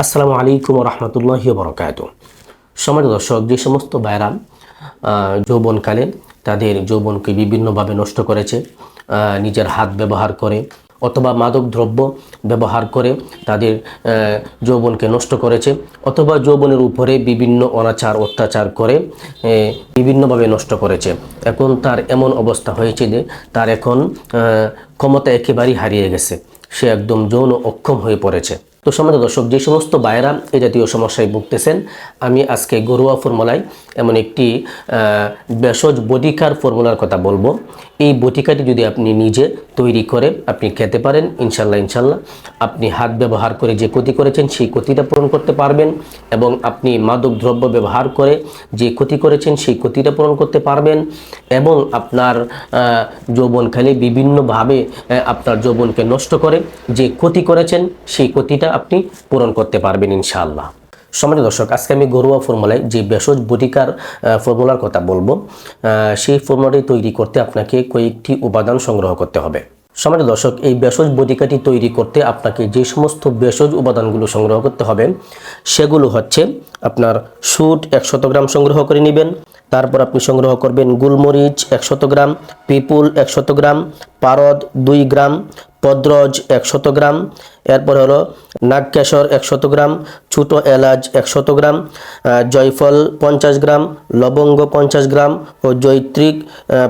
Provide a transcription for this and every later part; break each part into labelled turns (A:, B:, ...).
A: আসসালামু আলাইকুম রহমতুল্লাহি বরকাত। সম্মানিত দর্শক, যে সমস্ত ভাইরা যৌবনকালে তাদের যৌবনকে বিভিন্নভাবে নষ্ট করেছে, নিজের হাত ব্যবহার করে অথবা মাদক দ্রব্য ব্যবহার করে তাদের যৌবনকে নষ্ট করেছে, অথবা যৌবনের উপরে বিভিন্ন অনাচার অত্যাচার করে বিভিন্নভাবে নষ্ট করেছে, এখন তার এমন অবস্থা হয়েছে যে তার এখন ক্ষমতা একেবারেই হারিয়ে গেছে, সে একদম যৌন অক্ষম হয়ে পড়েছে। তো সম্মানিত দর্শক, যে সমস্ত ভাইয়েরা এই জাতীয় সমস্যায় ভুগতেছেন, আমি আজকে ঘরোয়া ফর্মুলায় এমন একটি ভেষজ বটিকার ফর্মুলার কথা বলবো। এই বটিকাটি যদি আপনি নিজে তৈরি করে আপনি খেতে পারেন, ইনশাল্লাহ আপনি হাত ব্যবহার করে যে ক্ষতি করেছেন সেই ক্ষতিটা পূরণ করতে পারবেন, এবং আপনি মাদক দ্রব্য ব্যবহার করে যে ক্ষতি করেছেন সেই ক্ষতিটা পূরণ করতে পারবেন, এবং আপনার যৌবনকালে বিভিন্নভাবে আপনার যৌবনকে নষ্ট করে যে ক্ষতি করেছেন সেই ক্ষতিটা আপনি পূরণ করতে পারবেন ইনশাআল্লাহ। সম্মানিত দর্শক, আজকে আমি ঘরোয়া ফর্মুলায় যে ভেষজ বটিকার ফর্মুলার কথা বলবো, সেই ফর্মুলাটি তৈরি করতে আপনাকে কয়েকটি উপাদান সংগ্রহ করতে হবে। সম্মানিত দর্শক, এই ভেষজ বটিকাটি তৈরি করতে আপনাকে যে সমস্ত ভেষজ উপাদানগুলো সংগ্রহ করতে হবে সেগুলো হচ্ছে আপনার সুট 100 গ্রাম সংগ্রহ করে নেবেন। তারপর আপনি সংগ্রহ করবেন গোলমরিচ 100 গ্রাম, পিপুল 100 গ্রাম, পারদ 2 গ্রাম, পদ্রজ 100 গ্রাম, এরপর হলো নাগকেশর 100 গ্রাম, ছোট এলাচ 100 গ্রাম, জয়ফল 50 গ্রাম, লবঙ্গ 50 গ্রাম ও জৈত্রিক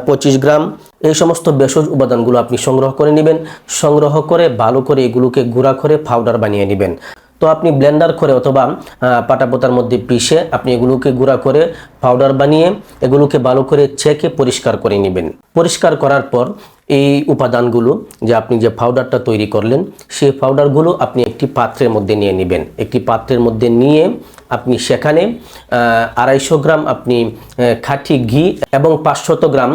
A: 25 গ্রাম। এই সমস্ত ভেষজ উপাদানগুলো আপনি সংগ্রহ করে নেবেন। সংগ্রহ করে ভালো করে এগুলোকে গুঁড়া করে পাউডার বানিয়ে নেবেন। তো আপনি ব্লেন্ডার করে অথবা পাটাপোতার মধ্যে পিষে আপনি এগুলোকে গুঁড়া করে পাউডার বানিয়ে এগুলোকে ভালো করে ছেঁকে পরিষ্কার করে নেবেন। পরিষ্কার করার পর এই উপাদানগুলো যে আপনি যে পাউডারটা তৈরি করলেন সেই পাউডারগুলো আপনি একটি পাত্রের মধ্যে নিয়ে নেবেন। একটি পাত্রের মধ্যে নিয়ে আপনি সেখানে 250 গ্রাম আপনি খাঁটি ঘি এবং 500 গ্রাম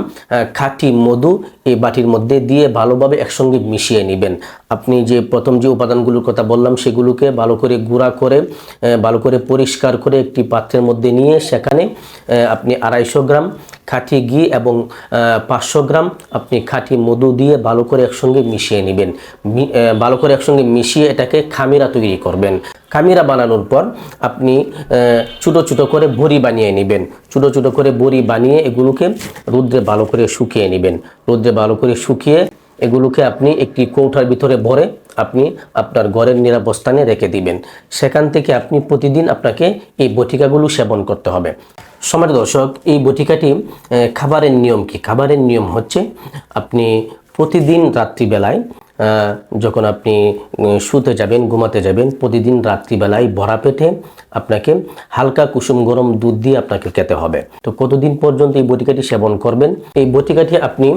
A: খাঁটি মধু এই বাটির মধ্যে দিয়ে ভালোভাবে একসঙ্গে মিশিয়ে নেবেন। আপনি যে প্রথম যে উপাদানগুলোর কথা বললাম সেগুলোকে ভালো করে গুঁড়া করে ভালো করে পরিষ্কার করে একটি পাত্রের মধ্যে নিয়ে সেখানে আপনি 250 গ্রাম খাঁটি ঘি এবং 500 গ্রাম আপনি খাঁটি মধু দিয়ে ভালো করে একসঙ্গে মিশিয়ে নেবেন। ভালো করে একসঙ্গে মিশিয়ে এটাকে খামিরা তৈরি করবেন। খামিরা বানানোর পর আপনি ছোটো ছোটো করে বড়ি বানিয়ে নেবেন। ছোটো ছোটো করে বড়ি বানিয়ে এগুলোকে রৌদ্রে ভালো করে শুকিয়ে নেবেন। রৌদ্রে ভালো করে শুকিয়ে এগুলোকে আপনি একটি কৌটার ভিতরে ভরে আপনি আপনার ঘরের নিরাপদ স্থানে রেখে দিবেন। সেখান থেকে আপনি প্রতিদিন আপনাকে এই বটিকাগুলো সেবন করতে হবে। সম্মানিত দর্শক, এই বটিকাটি খাবারের নিয়ম কি? খাবারের নিয়ম হচ্ছে আপনি প্রতিদিন রাত্রিবেলায় যখন আপনি শুতে যাবেন, ঘুমাতে যাবেন, প্রতিদিন রাত্রিবেলায় ভরা পেটে আপনাকে হালকা কুসুম গরম দুধ দিয়ে আপনাকে খেতে হবে। তো কতদিন পর্যন্ত এই বটিকাটি সেবন করবেন? এই বটিকাটি আপনি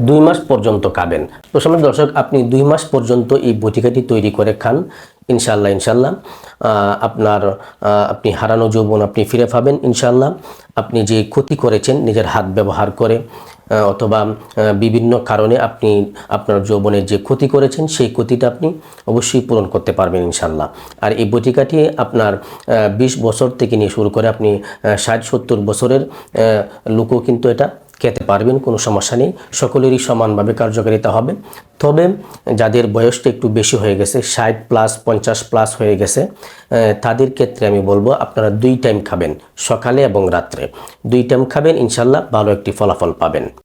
A: 2 মাস পর্যন্ত খাবেন। তো সম্মানিত দর্শক, আপনি 2 মাস পর্যন্ত এই বটিকাটি তৈরি করে খান, ইনশাল্লাহ আপনি হারানো যৌবন আপনি ফিরে পাবেন ইনশাল্লাহ। আপনি যে ক্ষতি করেছেন নিজের হাত ব্যবহার করে অথবা বিভিন্ন কারণে আপনি আপনার যৌবনের যে ক্ষতি করেছেন সেই ক্ষতিটা আপনি অবশ্যই পূরণ করতে পারবেন ইনশাল্লাহ। আর এই বটিকাটি আপনার 20 বছর থেকে নিয়ে শুরু করে আপনি 60-70 বছরের লোকও কিন্তু এটা খেতে পারবেন, কোনো সমস্যা নেই। সকলেরই সমানভাবে কার্যকারিতা হবে। তবে যাদের বয়সটা একটু বেশি হয়ে গেছে, 60+ 50+ হয়ে গেছে, তাদের ক্ষেত্রে আমি বলবো আপনারা 2 টাইম খাবেন, সকালে এবং রাত্রে 2 টাইম খাবেন, ইনশাল্লাহ ভালো একটি ফলাফল পাবেন।